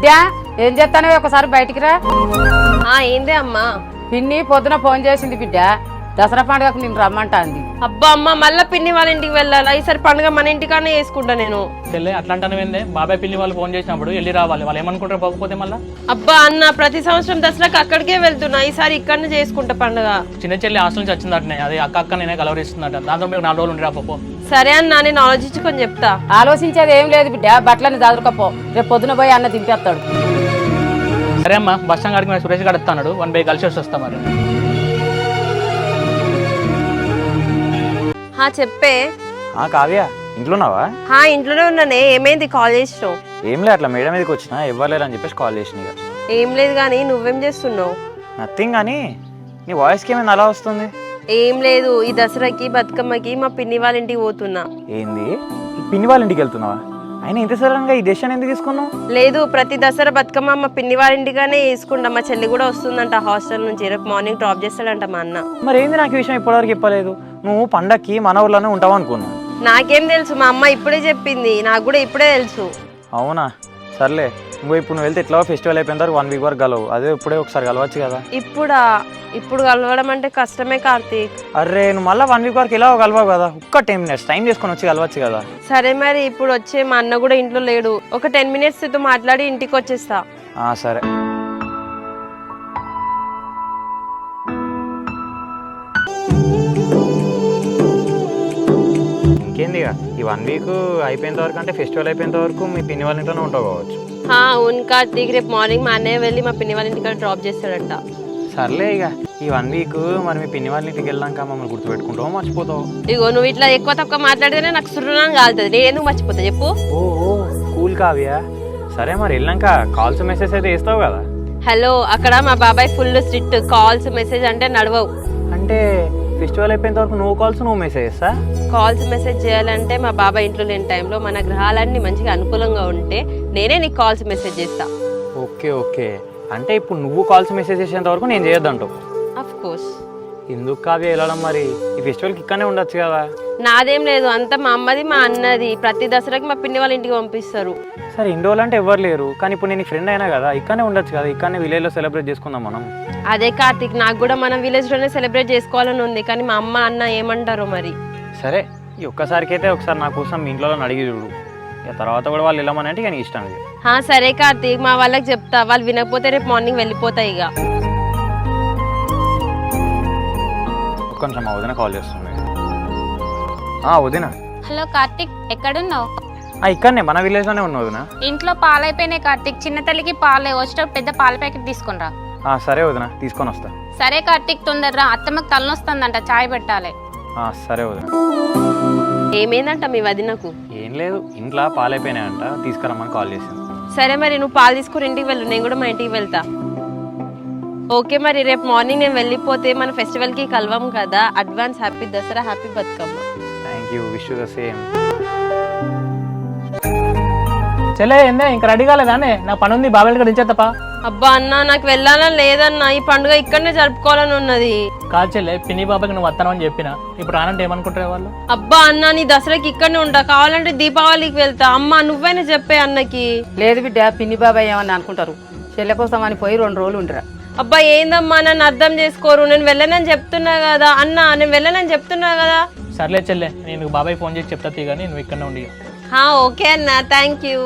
బిడ్డ ఏం చేస్తానో ఒకసారి బయటికి రా. ఏందే అమ్మా? పిన్ని పొద్దున ఫోన్ చేసింది బిడ్డ, దసరా పండుగకు నేను రమ్మంటాంది. అబ్బా అమ్మ, మళ్ళీ పిన్ని వాళ్ళ ఇంటికి వెళ్ళాలా? ఈసారి పండుగ మన ఇంటికానే వేసుకుంటా నేను. చెల్లె అట్లా అంటానే బాబాయ్ పిల్లి వాళ్ళు ఫోన్ చేసినప్పుడు వెళ్ళి రావాలి, వాళ్ళు ఏమనుకుంటారు పోకపోతే మళ్ళీ. అబ్బా అన్న, ప్రతి సంవత్సరం దసరాకి అక్కడికే వెళ్తున్నా, ఈసారి ఇక్కడనే చేసుకుంటా పండుగ. చిన్న చెల్లి హాస్టల్ నుంచి వచ్చిందటనే, అది అక్క నేనే కలవరిస్తున్నట్టు, దాంతో మీరు 4 రోజులు ఉండిరా పో. సరే అన్న, నేను ఆలోచించుకొని చెప్తా. ఆలోచించేది ఏం లేదు బిడ్డ, బట్టలని దాదురుకపో, రేపు పొద్దున పోయి అన్న దింపేస్తాడు. సరే అమ్మా, బస్ స్టాండ్ కాడికి సురేష్ గారు వస్తాడు, 1 బై కలిసి వస్తా మరి. చెప్పే. కావ్య ఇంట్లోన్నావా? ఇంట్లోనే ఉన్నానే. ఏమైంది కాల్ చేసినావు? ఏం లేదు, అట్లా మేడం మీదకి వచ్చినా ఇవ్వలేరు అని చెప్పేసి కాల్ చేసిన. ఏం లేదు కానీ నువ్వేం చేస్తున్నావు? నథింగ్. కానీ నీ వాయిస్కి ఏమైంది అలా వస్తుంది? ఏం లేదు, ఈ దసరాకి బతుకమ్మకి మా పిన్ని వాళ్ళ ఇంటికి పోతున్నా. ఏంది, పిన్ని వాళ్ళ ఇంటికి వెళ్తున్నావా? అయినా ఇంత సడన్గా ఈ డెసిషన్ ఎందుకు తీసుకున్నావు? లేదు, ప్రతి దసరా బతుకమ్మ మా పిన్ని వాళ్ళ ఇంటిగానే వేసుకుంటా. మా చెల్లి కూడా వస్తుందంట హాస్టల్ నుంచి, రేపు మార్నింగ్ డ్రాప్ చేస్తాడంట మా అన్న. మరి ఏంది నాకు ఈ విషయం ఇప్పటివరకు చెప్పలేదు? నువ్వు పండక్కి మన ఊర్లోనే ఉంటావు అనుకున్నా. నాకేం తెలుసు, మా అమ్మ ఇప్పుడే చెప్పింది, నాకు కూడా ఇప్పుడే తెలుసు. అవునా? సర్లే, ఇప్పుడు నువ్వు వెళ్తే ఎట్లా ఫెస్టివల్ అయిపోయిన తర్వాత 1 వీక్ వరకు కలవు, అదే ఇప్పుడే ఒకసారి కలవచ్చు కదా. ఇప్పుడు కలవడం అంటే కష్టమే కార్తీక్. అరే నువ్వు మళ్ళీ 1 వీక్ వరకు ఎలా కలవవు కదా, ఒక్క 10 మినిట్స్ టైం చేసుకొని వచ్చి కలవచ్చు కదా. సరే మరి, ఇప్పుడు వచ్చే మా అన్న కూడా ఇంట్లో లేడు, ఒక 10 మినిట్స్ తో మాట్లాడి ఇంటికి వచ్చేస్తా. సరే. ఇంకేంది ఈ 1 వీక్ అయిపోయేంత వరకు, అంటే ఫెస్టివల్ అయిపోయేంత వరకు మీ పిన్ని వాళ్ళ ఇంట్లోనే ఉంటావు కావచ్చు. అవును కార్తీక్, రేపు మార్నింగ్ మా అన్నయ్య వెళ్ళి మా పిన్ని వాళ్ళ ఇంటికి డ్రాప్ చేస్తాడంట. సర్లే, ఇక ఈ 1 వీక్ మరి మీ పిన్ని వాళ్ళ ఇంటికి వెళ్ళాక మమ్మల్ని గుర్తుపెట్టుకుంటావు, మర్చిపోతావు? ఇగో నువ్వు ఇట్లా ఎక్కువ తక్కువ మాట్లాడితేనే నాకు సురునాన్ని కాలుతుంది, నేను ఎందుకు మర్చిపోతా చెప్పు. ఓ కూల్ కావ్య. సరే మరి వెళ్ళాక కాల్స్ మెసేజ్ అయితే వేస్తావు కదా. హలో, అక్కడ మా బాబాయ్ ఫుల్ స్ట్రిక్ట్, కాల్స్ మెసేజ్ అంటే నడవవు. అంటే ఫెస్టివల్ అయిపోయేంత వరకు నువ్వు కాల్స్ నువ్వు మెసేజెసా? కాల్స్ మెసేజ్ చేయాలంటే మా బాబాయ్ ఇంట్లో లేని టైంలో మన గ్రహాలన్నీ మంచిగా అనుకూలంగా ఉంటే నేనే నీకు కాల్స్ మెసేజ్ చేస్తా. ఓకే, అంటే ఇప్పుడు నువ్వు కాల్స్ మెసేజ్ చేసేంత వరకు నేను చేయొద్దంటావు? Of course. ఎందుకు కావ్య వెళ్ళడం మరి? ఈ ఫెస్టివల్కి ఇక్కడనే ఉండొచ్చు కదా. నాదేం లేదు, అంతా మా అమ్మది మా అన్నది. ప్రతి దసరాకి మా పిన్ని వాళ్ళ ఇంటికి పంపిస్తారు. సరే, ఇన్ని రోజులు అంటే ఎవరు లేరు, కానీ ఇప్పుడు నేను ఫ్రెండ్ అయినా కదా, ఇక్కడనే ఉండొచ్చు కదా, ఇక్కడనే విలేజ్లో సెలబ్రేట్ చేసుకుందాం మనం. అదే కార్తీక్, నాకు కూడా మన విలేజ్లోనే సెలబ్రేట్ చేసుకోవాలని ఉంది, కానీ మా అమ్మ అన్న ఏమంటారో మరి. సరే, ఈ ఒక్కసారికి అయితే ఒకసారి నా కోసం మీ ఇంట్లో అడిగి చూడు, ఇక తర్వాత కూడా వాళ్ళు వెళ్ళమని అంటే కానీ ఇష్టం. సరే కార్తీక్, మా వాళ్ళకి చెప్తా, వాళ్ళు వినకపోతే రేపు మార్నింగ్ వెళ్ళిపోతాయి. ఇక కొంచెం మా వదిన కాల్ చేస్తుంది. వదిన. హలో కార్తిక్, ఎక్కడున్నావు? ఇక్కడనే మన విలేజ్ లోనే ఉన్నావు వదిన. ఇంట్లో పాలు అయిపోయినాయి కార్తిక్, చిన్న తల్లికి పాలు వచ్చేటప్పుడు పెద్ద పాల ప్యాకెట్ తీసుకుని రా. సరే వదిన, తీసుకొని వస్తా. సరే కార్తిక్, తొందరరా, అత్తమ్మకి తలనొస్తుందంట, చాయ్ పెట్టాలి. సరే వదిన. ఏమైందంట మీ వదినకు? ఏం లేదు, ఇంట్లో పాలు అయిపోయినాయంట, తీసుకురమ్మని కాల్ చేసింది. సరే మరి, నువ్వు పాలు తీసుకుని ఇంటికి వెళ్ళు, నేను కూడా మా ఇంటికి వెళ్తా. ఓకే మరి, రేపు మార్నింగ్ నేను వెళ్ళిపోతే మన ఫెస్టివల్కి కలవం కదా. Advance happy Dasara, happy Bathukamma. Thank you, wish you the same. చెల్లె ఏందే ఇంకా రెడీ కాలేదానే? నా పని ఉంది, బాబాయ్ దగ్గర దించేత్తపా. అబ్బా అన్న, నాకు వెళ్ళాలని లేదన్నా, ఈ పండుగ ఇక్కడనే జరుపుకోవాలని ఉన్నది. కాదు చెల్లె, పిన్ని బాబాకి నువ్వు వస్తానని చెప్పిన, ఇప్పుడు రానంటే ఏమనుకుంటారు వాళ్ళు? అబ్బా అన్న, నీ దసరాకి ఇక్కడనే ఉంటా, కావాలంటే దీపావళికి వెళ్తా. అమ్మ నువ్వైనా చెప్పే అన్నకి. లేదు బిడ్డ, పిన్ని బాబాయ్ ఏమని అనుకుంటారు, చెల్లె కోసం అని పోయి 2 రోజులు ఉండరా. అబ్బా ఏందమ్మా, నన్ను అర్థం చేసుకోరు, నేను వెళ్ళనని చెప్తున్నా కదా అన్న, నేను వెళ్ళనని చెప్తున్నా కదా. సర్లే చెల్లె, నేను బాబాయ్ ఫోన్ చేసి చెప్తా కానీ నువ్వు ఇక్కడనే ఉండి. ఓకే అన్న, థ్యాంక్ యూ.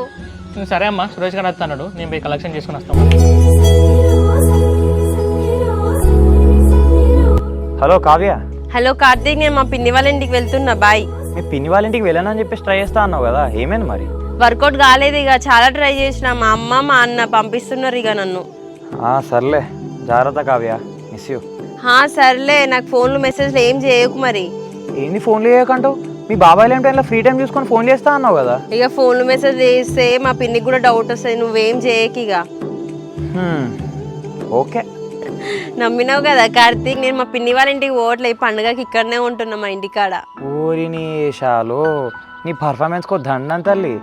సరే అమ్మా, సురేష్ గారు వస్తాడు, నేను పోయి కలెక్షన్ చేసుకుని వస్తాను. హలో కావ్య. హలో కార్తీక్, నేను మా పిన్ని వాళ్ళ ఇంటికి వెళ్తున్నా, బాయ్. మీ పిన్ని వాళ్ళ ఇంటికి వెళ్ళనని చెప్పేసి ట్రై చేస్తా అన్నావు కదా, ఏమైంది మరి? వర్కౌట్ కాలేదు, ఇక చాలా ట్రై చేసిన, మా అమ్మ మా అన్న పంపిస్తున్నారు ఇక నన్ను. సర్లే, జాగ్రత్త కావ్య, మిస్ యూ. సర్లే, నాకు ఫోన్లు మెసేజ్లు ఏం చేయకు మరి. ఏంది ఫోన్లు చేయకంటావు? మీ బాబాయ్ లేని టైంలో ఫ్రీ టైం చూసుకొని ఫోన్ చేస్తా అన్నావు కదా. ఇక ఫోన్లు మెసేజ్ చేస్తే మా పిన్నికి కూడా డౌట్ వస్తుంది, నువ్వేం చేయకు ఇక. ఓకే, నమ్మినావు కదా కార్తీక్, నేను మా పిన్ని వాళ్ళ ఇంటికి పోవట్లే, ఈ పండుగకి ఇక్కడనే ఉంటున్నా మా ఇంటికాడ. ఓరి నీ షాలో, నీ పర్ఫార్మెన్స్కో దండం తల్లి,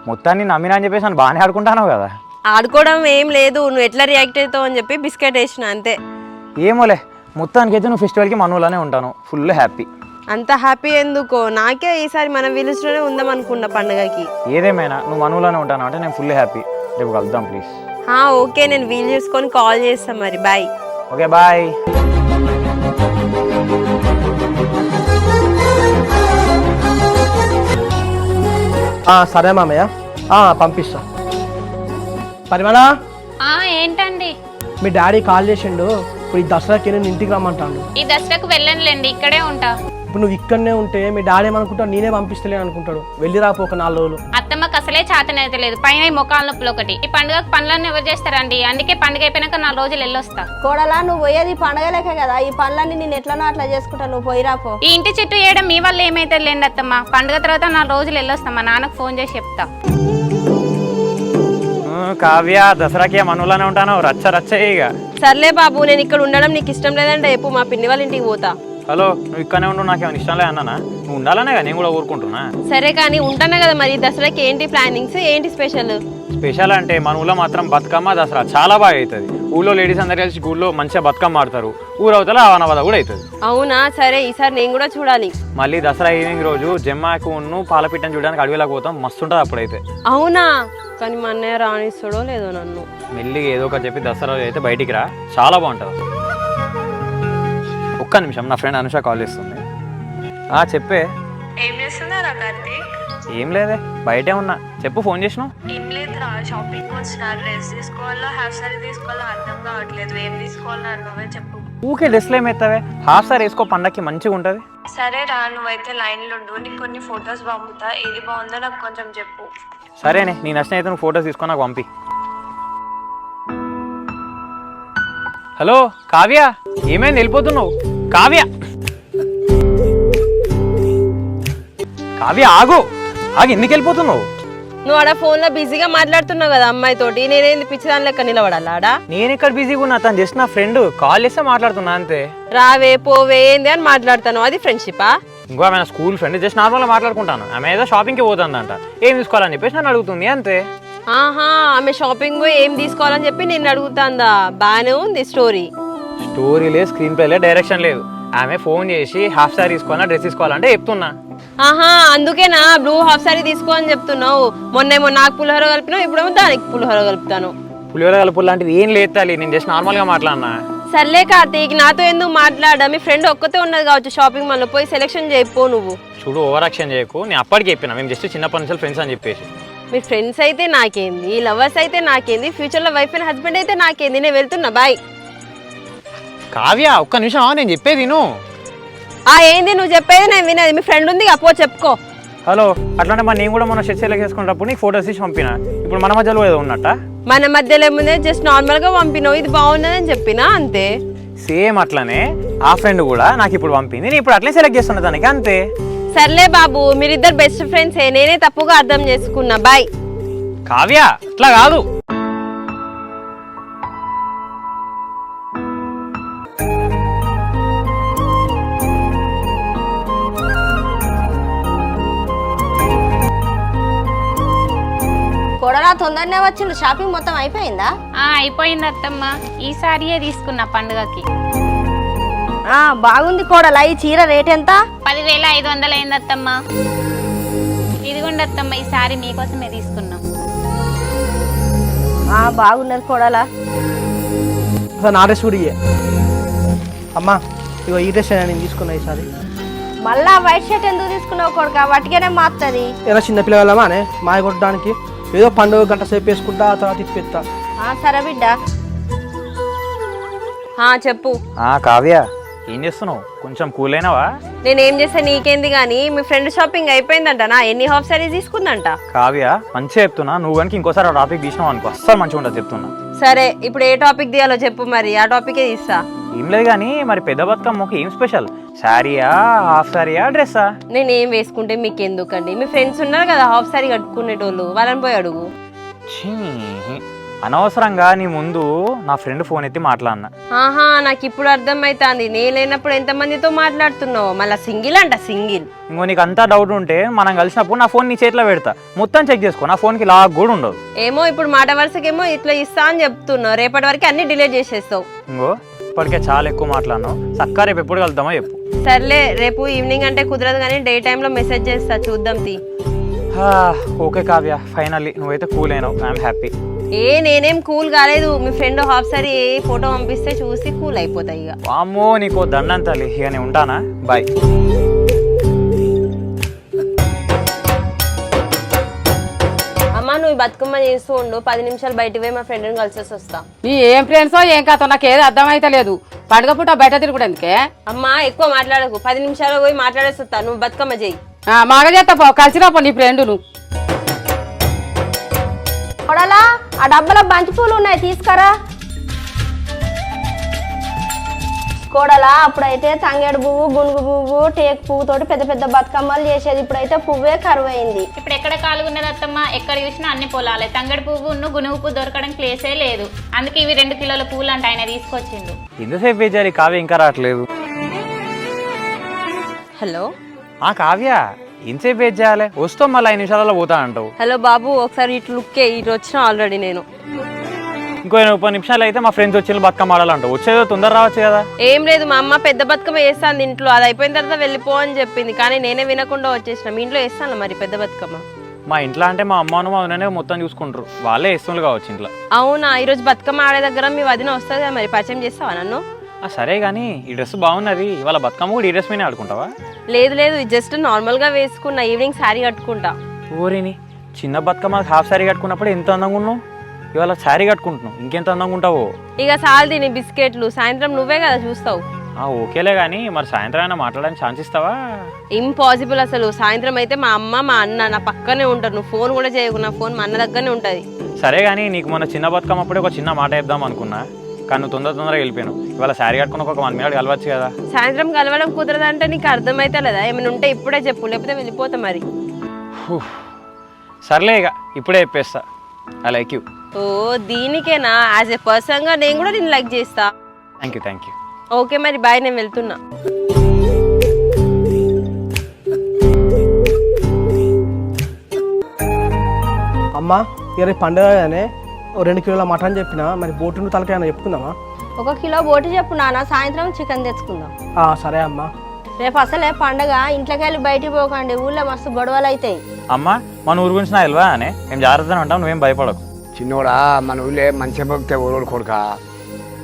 మొత్తాన్ని నమ్మినా అని చెప్పేసి నన్ను బాగానే ఆడుకుంటాను కదా. ఆడుకోవడం ఏం లేదు, నువ్వు ఎట్లా రియాక్ట్ అవుతావు అని చెప్పి బిస్కెట్ వేసిన అంతే. ఏమోలే, మొత్తానికి అయితే నువ్వు ఫెస్టివల్కి మనోలానే ఉంటాను, ఫుల్ హ్యాపీ. అంత హ్యాపీ ఎందుకో, నాకే ఈసారి మన విలేజ్లోనే ఉందాం అనుకున్న పండుగకి. ఏదేమైనా నువ్వు మనవులోనే ఉంటాను అంటే నేను ఫుల్ హ్యాపీ. రేపు కలుద్దాం ప్లీజ్. ఓకే, నేను వీలు చేసుకొని కాల్ చేస్తాను మరి. బాయ్. Okay bye. సరే మామయ్య, పంపిస్తా. పరిమళ, ఏంటండి? మీ డాడీ కాల్ చేసిండు. ఇప్పుడు ఈ దసరాకి నేను ఇంటికి రమ్మంటాడు. ఈ దసరాకు వెళ్ళనులేండి, ఇక్కడే ఉంటా. ఇప్పుడు నువ్వు ఇక్కడనే ఉంటే మీ డాడీ ఏమనుకుంటాడు, నేనే పంపిస్తలేను అనుకుంటాడు. వెళ్ళి రాపో ఒక 4 రోజులు. అత్తమ్మకి అసలే చేతనైతే లేదు, పైన ఈ మొఖాల నొప్పులు ఒకటి. ఈ పండుగకు పనులన్నీ ఎవరు చేస్తారండి? అందుకే పండుగ అయిపోయినాక 4 రోజులు వెళ్ళొస్తా. కోడలా, నువ్వు పోయేది పండగలేకే కదా, ఈ పనులన్నీ నేను ఎట్లనో అట్లా చేసుకుంటా, నువ్వు పోయిరాపో. ఈ ఇంటి చుట్టూ వేయడం మీ వల్ల ఏమైతే లేండి అత్తమ్మ. పండుగ తర్వాత 4 రోజులు వెళ్ళొస్తా. మా నాన్నకు ఫోన్ చేసి చెప్తా. కావ్య, దసరాకి మనవులోనే ఉంటాను. రచ్చ రచ్చ ఇక. సర్లే బాబు, నేను ఇక్కడ ఉండడం నీకు ఇష్టం లేదంటే ఎప్పుడు మా పిన్ని వాళ్ళ ఇంటికి పోతా. హలో, నువ్వు ఇక్కడనే ఉండు, నాకేమైనా ఇష్టం లే అన్నానా? నువ్వు ఉండాలనే కదా నేను కూడా ఊరుకుంటున్నా. సరే కానీ ఉంటాను కదా మరి. దసరాకి ఏంటి ప్లానింగ్స్, ఏంటి స్పెషల్? స్పెషల్ అంటే మన ఊళ్ళో మాత్రం బతుకమ్మ దసరా చాలా బాగా అవుతుంది. ఊళ్ళో లేడీస్ అందరు కలిసి ఊళ్ళో మంచిగా బతుకమ్మ ఆడతారు. ఊరవతల అవనవద కూడా అవుతుంది. అవునా? సరే, ఈసారి నేను కూడా చూడాలి. మళ్ళీ దసరా ఈవినింగ్ రోజు జమ్మాకు పాలపిట్టని చూడడానికి అడవిలోకి పోతాం. మస్తు ఉంటుంది అప్పుడైతే. అవునా? కానీ మా అన్నయ్య రాణిస్తాడో లేదో నన్ను. మెల్లిగా ఏదో ఒకటి చెప్పి దసరా అయితే బయటికి రా, చాలా బాగుంటుంది. ఒక్క నిమిషం, నా ఫ్రెండ్ అనుష కాల్ చేస్తుంది. చెప్పే. ఏం చేస్తున్నారా కార్తీక్? ఏం లేదే, బయటే ఉన్నా. చెప్పు, ఫోన్ చేసినావు. ఏం లేదురా, షాపింగ్ వచ్చిన. డ్రెస్ తీసుకోవాలా, హాఫ్ సారీ తీసుకోవాలా అర్థం కావట్లేదు. ఏం తీసుకోవాలా నువ్వే చెప్పు. ఊకే డ్రెస్లు ఏమెత్తావే? హాఫ్ సారీ వేసుకో, పండక్కి మంచిగా ఉంటుంది. సరే రా, నువ్వైతే లైన్లో ఉండు. నీకు కొన్ని ఫొటోస్ పంపుతా. ఏది బాగుందో నాకు కొంచెం చెప్పు. సరేనే, నీ నచ్చిన అయితే నువ్వు ఫొటోస్ తీసుకొని నాకు పంపి. హలో కావ్య, ఏమైంది వెళ్ళిపోతున్నావు? కావ్య, కావ్య ఆగు ఎందుకు వెళ్ళిపోతున్నావు? నువ్వు ఆడ ఫోన్ లో బిజీగా మాట్లాడుతున్నావు కదా అమ్మాయి తోటి, నేనేంది పిచ్చిదాని లెక్క నిలబడాలా ఆడ? నేను ఎక్కడ బిజీగా ఉన్నా, తను జస్ట్ నా ఫ్రెండ్, కాల్ చేస్తే మాట్లాడుతున్నా అంతే. రావే పోవే ఏంది అని మాట్లాడతాను, అది ఫ్రెండ్షిపా? ఇంకో ఆమె స్కూల్ ఫ్రెండ్, జస్ట్ నార్మల్గా మాట్లాడుకుంటాను. ఆమె ఏదో షాపింగ్కి పోతుందంట, ఏం తీసుకోవాలని చెప్పేసి నన్ను అడుగుతుంది అంతే. ఆమె షాపింగ్ పోయి ఏం తీసుకోవాలని చెప్పి నిన్ను అడుగుతాందా? బాగానే ఉంది స్టోరీ. స్టోరీ లేదు, స్క్రీన్ ప్లే లేదు, డైరెక్షన్ లేదు. ఆమె ఫోన్ చేసి హాఫ్ సారీ తీసుకోవాలా, డ్రెస్ తీసుకోవాలంటే చెప్తున్నా. అందుకేనా బ్లూ హాఫ్ సారీ తీసుకో అని చెప్తున్నావు? మొన్నేమో నాకు పులిహోర కలిపినావు, ఇప్పుడేమో దానికి పులిహోర కలుపుతాను. పులిహోర కలుపు లాంటిది ఏం లేదు తల్లి, నేను జస్ట్ నార్మల్గా మాట్లాడినా. సర్లే కార్తీక్, నాతో ఎందుకు మాట్లాడా? మీ ఫ్రెండ్ ఒక్కతే ఉన్నది కావచ్చు షాపింగ్ మాల్లో, పోయి సెలెక్షన్ చేయిపో నువ్వు. చూడు, ఓవర్ యాక్షన్ చేయకు. నేను అప్పటికి చెప్పినా మేము జస్ట్ చిన్నప్పటి నుంచి ఫ్రెండ్స్ అని చెప్పేసి. మీ ఫ్రెండ్స్ అయితే నాకేంది, లవర్స్ అయితే నాకేంది, ఫ్యూచర్లో వైఫ్ అండ్ హస్బెండ్ అయితే నాకేంది. నేను వెళ్తున్నా, బాయ్. కావ్య, ఒక్క నిమిషం, నేను చెప్పేది విను. ఏంది నువ్వు చెప్పేది నేను వినేది? మీ ఫ్రెండ్ ఉంది అపో చెప్పుకో. హలో, అట్లాంటే మరి నేను కూడా మన షర్ట్ సెలెక్ట్ చేసుకున్నప్పుడు నీకు ఫోటోస్ తీసి పంపిన. ఇప్పుడు మన మధ్యలో ఏదో ఉన్నట్ట? మన మధ్యలో ఏముంది, జస్ట్ నార్మల్ గా పంపినావు, ఇది బాగున్నదని చెప్పినా అంతే. సేమ్ అట్లనే ఆ ఫ్రెండ్ కూడా నాకు ఇప్పుడు పంపింది, నేను ఇప్పుడు అట్లనే సెలెక్ట్ చేస్తున్నా దానికి అంతే. సర్లే బాబు, మీరిద్దరు బెస్ట్ ఫ్రెండ్సే, నేనే తప్పుగా అర్థం చేసుకున్నా, బాయ్. కావ్య, అట్లా కాదు. కోడలా తొందరనే వచ్చిండు, షాపింగ్ మొత్తం అయిపోయిందా? అయిపోయింది అత్తమ్మ, ఈసారియే తీసుకున్నా పండుగకి. బాగుంది కోడలా. ఈ చీర రేట్ ఎంత? 10,500 అయింది అత్తమ్మ. ఇదిగోండి అత్తమ్మ, ఈ సారీ మీకోసమే తీసుకున్నాం. బాగున్నది కోడలా. అసలు నా డ్రెస్ కూడా ఇయ్యే. అమ్మా, ఇగో ఈ డ్రెస్ నేను తీసుకున్నా ఈసారి. మళ్ళా వైట్ షర్ట్ ఎందుకు తీసుకున్నావు కొడుక? వాటికేనే మాత్తది. ఏదో చిన్నపిల్లలమా అనే మాయ కొట్టడానికి. ఏదో పండుగ గంట సేపు వేసుకుంటా, తర్వాత తిప్పిస్తా. సరే బిడ్డ. చెప్పు. కావ్య, ఏం చేస్తున్నావు? కొంచెం కూల్ అయినావా? నేనేం చేస్తా నీకేంది గానీ, మీ ఫ్రెండ్ షాపింగ్ అయిపోయిందంట. ఎన్ని హాఫ్ సారీస్ తీసుకుందంట? కావ్య, మంచిగా చెప్తున్నా. నువ్వు కనుక ఇంకోసారి ఆ టాపిక్ తీసినావు అనుకో, అస్సలు మంచిగా ఉండదు చెప్తున్నా. సరే, ఇప్పుడు ఏ టాపిక్ తీయాలో చెప్పు, మరి ఆ టాపికే తీస్తా. ఏం లేదు కానీ, మరి పెద్ద బతుకమ్మకి ఏం స్పెషల్? శారీయా, హాఫ్ శారీయా, డ్రెస్సా? నేనేం వేసుకుంటే మీకు ఎందుకండి? మీ ఫ్రెండ్స్ ఉన్నారు కదా హాఫ్ సారీ కట్టుకునేటోళ్ళు, వాళ్ళని పోయి అడుగు. అనవసరంగా నీ ముందు నా ఫ్రెండ్ ఫోన్ ఎత్తి మాట్లాడినా. నాకు ఇప్పుడు అర్థమైతాంది, నేను లేనప్పుడు ఎంతమందితో మాట్లాడుతున్నావు. మళ్ళీ సింగిల్ అంట, సింగిల్. ఇంకో నీకు అంతా డౌట్ ఉంటే మనం కలిసినప్పుడు నా ఫోన్ నీ చేతిలో పెడతా, మొత్తం చెక్ చేసుకో. నా ఫోన్కి లాక్ కూడా ఉండదు. ఏమో ఇప్పుడు మాట వరుసకేమో ఇట్లా ఇస్తా అని చెప్తున్నావు, రేపటి వరకు అన్ని డిలీట్ చేసేస్తావు. ఇంకో ఇప్పటికే చాలా ఎక్కువ మాట్లాడినావు. చక్కగా రేపు ఎప్పుడు కలుద్దామో చెప్పు. సర్లే రేపు ఈవినింగ్ అంటే కుదరదు కానీ డే టైంలో మెసేజ్ చేస్తా, చూద్దాం తీ. ఓకే కావ్య, ఫైనల్లీ నువ్వైతే కూల్ అయినావు. I'm happy. నేనేం కూల్ కాలేదు. మీ ఫ్రెండ్ హాఫ్ సారీ ఫోటో పంపిస్తే చూసి కూల్ అయిపోతాయి. ఇక అమ్మో నీకు దండం తల్లి. ఇక నేను ఉంటానా, బాయ్. అమ్మ నువ్వు బతుకమ్మ చేస్తూ ఉండు, 10 నిమిషాలు బయటికి పోయి మా ఫ్రెండ్ని కలిసేసి వస్తా. నీ ఏం ఫ్రెండ్సో ఏం కాదో నాకు ఏది అర్థమైతే లేదు. పండుగ పూట బయట తిరుగుడు ఎందుకే? అమ్మ ఎక్కువ మాట్లాడకు, 10 నిమిషాలు పోయి మాట్లాడేసి వస్తా. నువ్వు బతుకమ్మ చేయి. మాగ చేస్తా పో, కలిసిరాపో నీ ఫ్రెండును. కొడలా ఆ డబ్బాలో బంతి పూలు ఉన్నాయి, తీసుకురా. కోడలా అప్పుడైతే తంగేడు పువ్వు, గునుగు పువ్వు, టేకు పువ్వు తోటి పెద్ద పెద్ద బతుకమ్మలు చేసేది. ఇప్పుడైతే పువ్వే కరువైంది. ఇప్పుడు ఎక్కడ కాలుగున్నది అత్తమ్మ, ఎక్కడ చూసినా అన్ని పొలాలే. తంగడి పువ్వును గునుగు పువ్వు దొరకడానికి ప్లేసే లేదు. అందుకే ఇవి 2 కిలోల పువ్వులు అంటే ఆయన తీసుకొచ్చిండు. ఎంతసేపు వేచారు? కావ్య ఇంకా రావట్లేదు. హలో కావ్య, ఎంతసేపు వెయిట్ చేయాలి? వస్తాం, మళ్ళీ 5 నిమిషాలలో పోతా అంటావు. హలో బాబు, ఒకసారి ఇటు లుక్కే. ఇటు వచ్చిన ఆల్రెడీ నేను. ఇంకో 30 నిమిషాలు అయితే మా ఫ్రెండ్స్ వచ్చి బతుకమ్మ ఆడాలంటావు. వచ్చేదో తొందర రావచ్చు కదా. ఏం లేదు, మా అమ్మ పెద్ద బతుకమ్మ వేస్తాను ఇంట్లో. అది అయిపోయిన తర్వాత వెళ్ళిపో అని చెప్పింది, కానీ నేనే వినకుండా వచ్చేసిన. మీ ఇంట్లో వేస్తాను మరి పెద్ద బతుకమ్మ? మా ఇంట్లో అంటే మా అమ్మను మా వదినే మొత్తం చూసుకుంటారు. వాళ్ళే వేస్తున్నారు కావచ్చు ఇంట్లో. అవునా? ఈరోజు బతుకమ్మ ఆడే దగ్గర మీ వదిన వస్తుంది కదా, మరి పరిచయం చేస్తావా నన్ను? సరే కానీ ఈ డ్రెస్ బాగున్నది. ఇవాళ బతుకమ్మ కూడా ఈ డ్రెస్ మీనే ఆడుకుంటావా? లేదు లేదు, జస్ట్ నార్మల్గా వేసుకున్నా. ఈవినింగ్ శారీ కట్టుకుంటా. ఊరిని చిన్న బతుకమ్మ హాఫ్ శారీ కట్టుకున్నప్పుడు ఎంత అందంగా ఉన్నావు. ఇవాళ శారీ కట్టుకుంటున్నావు, ఇంకెంత అందంగా ఉంటావు. ఇక సాల్ తిని బిస్కెట్లు. సాయంత్రం నువ్వే కదా చూస్తావు. ఓకేలే కానీ మరి సాయంత్రం అయినా మాట్లాడడానికి ఛాన్స్ ఇస్తావా? ఇంపాసిబుల్ అసలు. సాయంత్రం అయితే మా అమ్మ మా అన్న నా పక్కనే ఉంటారు. నువ్వు ఫోన్ కూడా చేయకు, నా ఫోన్ మా అన్న దగ్గరనే ఉంటుంది. సరే కానీ నీకు మొన్న చిన్న బతుకమ్మ అప్పుడే ఒక చిన్న మాట చెప్దాం అనుకున్నా, కానీ నువ్వు తొందరగా వెళ్ళిపోయాను. ఇవాళ శారీ కట్టుకుని ఒక 1 మినిట్ కలవచ్చు కదా. సాయంత్రం కలవడం కుదరదంటే నీకు అర్థమైతే లేదా? ఏమైనా ఉంటే ఇప్పుడే చెప్పు, లేకపోతే వెళ్ళిపోతా మరి. సర్లే ఇక ఇప్పుడే చెప్పేస్తా, ఐ లైక్ యూ. ఓ దీనికేనా? యాజ్ ఎ పర్సన్గా నేను కూడా నేను లైక్ చేస్తా. Thank you. ఓకే మరి బాయ్, నేను వెళ్తున్నా. అమ్మా ఇక రేపు పండుగ కానీ 2 కిలోల మటన్ చెప్పిన, మరి బోటు తలకాయ చెప్పుకుందామా? 1 కిలో బోటి చెప్పు నాన్న, సాయంత్రం చికెన్ తెచ్చుకుందాం. సరే అమ్మా. రేపు అసలే పండగ, ఇంట్లోకి వెళ్ళి బయటికి పోకండి, ఊళ్ళో మస్తు గొడవలు అవుతాయి. అమ్మా మన ఊరు గురించి నా తెలివా అని మేము జాగ్రత్తగా ఉంటాం, నువ్వేం భయపడకు. చిన్నోడా, మన ఊళ్ళే మంచిగా పోతే ఊరోడు కొడుక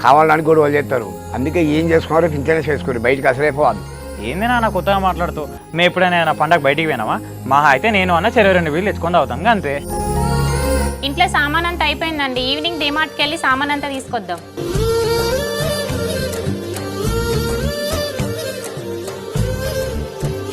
కావాలని గొడవలు చేస్తారు. అందుకే ఏం చేసుకున్నారో ఇంట్లోనే చేసుకోరు, బయటకు అసలే పోవాలి. ఏంది నా కొత్తగా మాట్లాడుతూ? మేము ఎప్పుడైనా పండగ బయటికి పోయినామా? మహా అయితే నేను అన్న 2 వీళ్ళు తెచ్చుకొని అవుతాం అంతే. ఇంట్లో సామాన్ అంతా అయిపోయిందండి. ఈవినింగ్ డిమార్ట్కి వెళ్ళి సామాన్ అంతా తీసుకొద్దాం.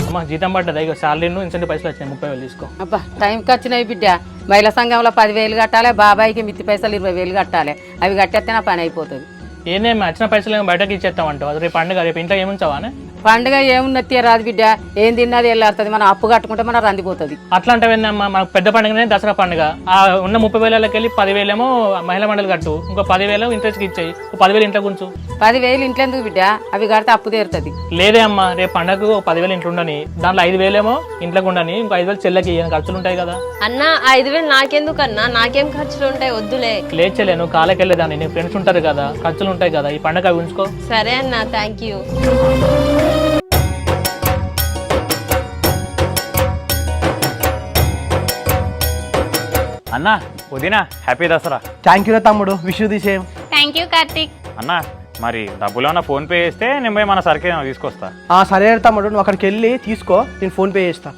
అమ్మ జీతం పడ్డది, ఇక శాలరీను ఇన్సెంటివ్ పైసలు వచ్చినాయి, 30,000 తీసుకో. అబ్బా టైంకి వచ్చినాయి బిడ్డ. మహిళా సంఘంలో 10,000 కట్టాలి, బాబాయికి మిత్తి పైసలు 20,000 కట్టాలి. అవి కట్టేస్తే నా పని అయిపోతుంది. ఏందేమి వచ్చిన పైసలు బయటకి ఇచ్చేస్తామంటావు? అది రేపు పండుగ, రేపు ఇంట్లో ఏముంచావా? పండుగ ఏమున్నది రాదు బిడ్డ, ఏం తిన్నది వెళ్ళాడుతుంది. మనం అప్పు కట్టుకుంటే మనం రందిపోతుంది. అట్లా అంటే ఏందమ్మా, మనకు పెద్ద పండుగనే దసరా పండుగ. ఆ ఉన్న 30,000 వెళ్ళి 10,000 ఏమో మహిళా మండలి కట్టు, ఇంకో 10,000 ఇంట్రెస్ట్కి ఇచ్చాయి, 10,000 ఇంట్లో గుంచు. 10,000 ఇంట్లో ఎందుకు బిడ్డ? అవి కడితే అప్పు తీరుతుంది. లేదే అమ్మా, రేపు పండుగకు 10,000 ఇంట్లో ఉండని, దాంట్లో 5,000 ఏమో ఇంట్లోకి ఉండని, ఇంకో 5,000 చెల్లెకి ఖర్చులు ఉంటాయి కదా. అన్న 5,000 నాకెందుకన్నా? నాకేం ఖర్చులు ఉంటాయి? వద్దులే. లేచలే, నువ్వు కాలేకి వెళ్ళేదాన్ని, నీ ఫ్రెండ్స్ ఉంటారు కదా, ఖర్చులు ఉంటాయి కదా, ఈ పండుగ అవి ఉంచుకో. సరే అన్న, థ్యాంక్ యూ. అన్నా వదినా, హ్యాపీ దసరా. థ్యాంక్ యూ తమ్ముడు, wish you the same. Thank you Karthik. అన్నా మరి డబ్బులు ఏమన్నా ఫోన్పే చేస్తే నేను పోయి మన సరికి తీసుకొస్తా. సరే తమ్ముడు, నువ్వు అక్కడికి వెళ్ళి తీసుకో, నేను ఫోన్పే చేస్తా.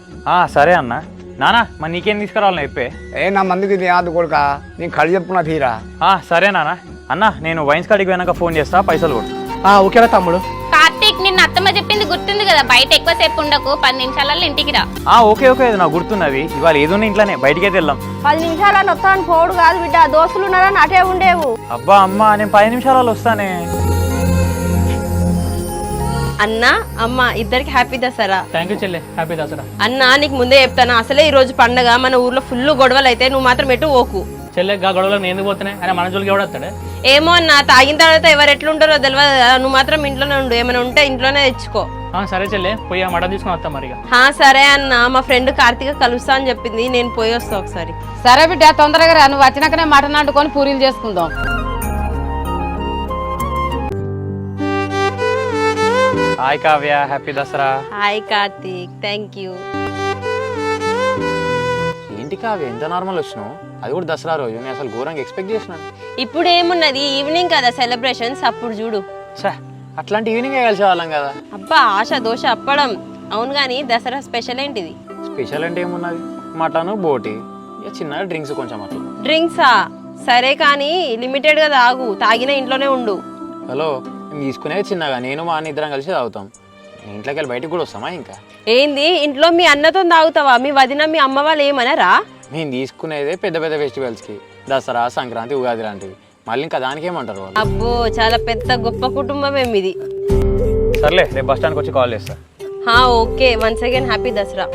సరే అన్న. నానా మరి నీకేం తీసుకురావాలి చెప్పే? నా మందికి యాదు కొడుక, నేను కళ్ళు చెప్పుకున్నా తీరా. సరే నాన్న. అన్న నేను వైన్స్ కాడికి పోయినాక ఫోన్ చేస్తా, పైసలు కొడు. ఓకేనా తమ్ముడు? కార్తీక్ నిన్న అత్తమ్మ చెప్పింది గుర్తుంది కదా, బయట ఎక్కువసేపు ఉండకు, 10 నిమిషాలలో ఇంటికి రా. ఓకే అది నాకు గుర్తున్నది. ఇవాళ ఏదున్నా ఇంట్లోనే, బయటికైతే వెళ్దాం. 10 నిమిషాలలో వస్తాను పోడు కాదు బిడ్డ, దోస్తులు ఉన్నారని అటే ఉండేవు. అబ్బా అమ్మ, నేను 10 నిమిషాలలో వస్తానే. అన్న అమ్మ ఇద్దరికి హ్యాపీ దసరా. థ్యాంక్ యూ చెల్లె, హ్యాపీ దసరా. అన్న నీకు ముందే చెప్తాను, అసలే ఈ రోజు పండగ, మన ఊర్లో ఫుల్ గొడవలు అయితే, నువ్వు మాత్రం ఎటు ఓకు. చెల్లె గా గొడవలకు నేను ఎందుకు పోతున్నాయి? ఆయన మన జోలికి ఎవడొస్తాడే? ఏమో అన్న, తాగిన తర్వాత ఎవరు ఎట్లుంటారో తెలియదు కదా, నువ్వు మాత్రం ఇంట్లోనే ఉండు, ఏమైనా ఉంటే ఇంట్లోనే తెచ్చుకో. సరే చెల్లె, పోయి ఆ మటన్ తీసుకుని వస్తాం మరి. సరే అన్న, మా ఫ్రెండ్ కార్తీక కలుస్తా అని చెప్పింది, నేను పోయి వస్తా ఒకసారి. సరే బిడ్డ, తొందరగా రా. నువ్వు వచ్చినాకనే మటన్ వండుకొని పూరీలు చేసుకుందాం. Hi Kavya, happy Dasara. Hi Karthik, thank you. ఏంటి కావ్య ఎంత నార్మల్ వచ్చినావు, అది కూడా దసరా రోజు. నేను అసలు ఘోరంగా ఎక్స్పెక్ట్ చేసినాను. ఇప్పుడు ఏమున్నది, ఈవినింగ్ కదా సెలబ్రేషన్స్, అప్పుడు చూడు. ఛా, అట్లాంటి ఈవినింగ్ కలిసే వాళ్ళం కదా. అబ్బా ఆశ దోశ అప్పడం. అవును కానీ దసరా స్పెషల్ ఏంటిది? స్పెషల్ అంటే ఏమున్నది, మటన్ బోటి, ఇక చిన్న డ్రింక్స్ కొంచెం అట్లా. డ్రింక్సా? సరే కానీ లిమిటెడ్గా తాగు, తాగిన ఇంట్లోనే ఉండు. హలో, మేము తీసుకునేది చిన్నగా, నేను మా అన్న ఇద్దరం కలిసి తాగుతాం. ఇంట్లోకి వెళ్ళి బయటకు కూడా వస్తామా ఇంకా? ఏంది ఇంట్లో మీ అన్నతో తాగుతావా? మీ వదిన మీ అమ్మ వాళ్ళు ఏమనరా? మేము తీసుకునేదే పెద్ద పెద్ద ఫెస్టివల్స్కి, దసరా, సంక్రాంతి, ఉగాది లాంటివి. మళ్ళీ ఇంకా దానికి ఏమంటారు వాళ్ళు? అబ్బో చాలా పెద్ద గొప్ప కుటుంబమే మీది. సర్లే, రేపు బస్ స్టాండ్కి వచ్చి కాల్ చేస్తా. Okay, once again happy Dasara.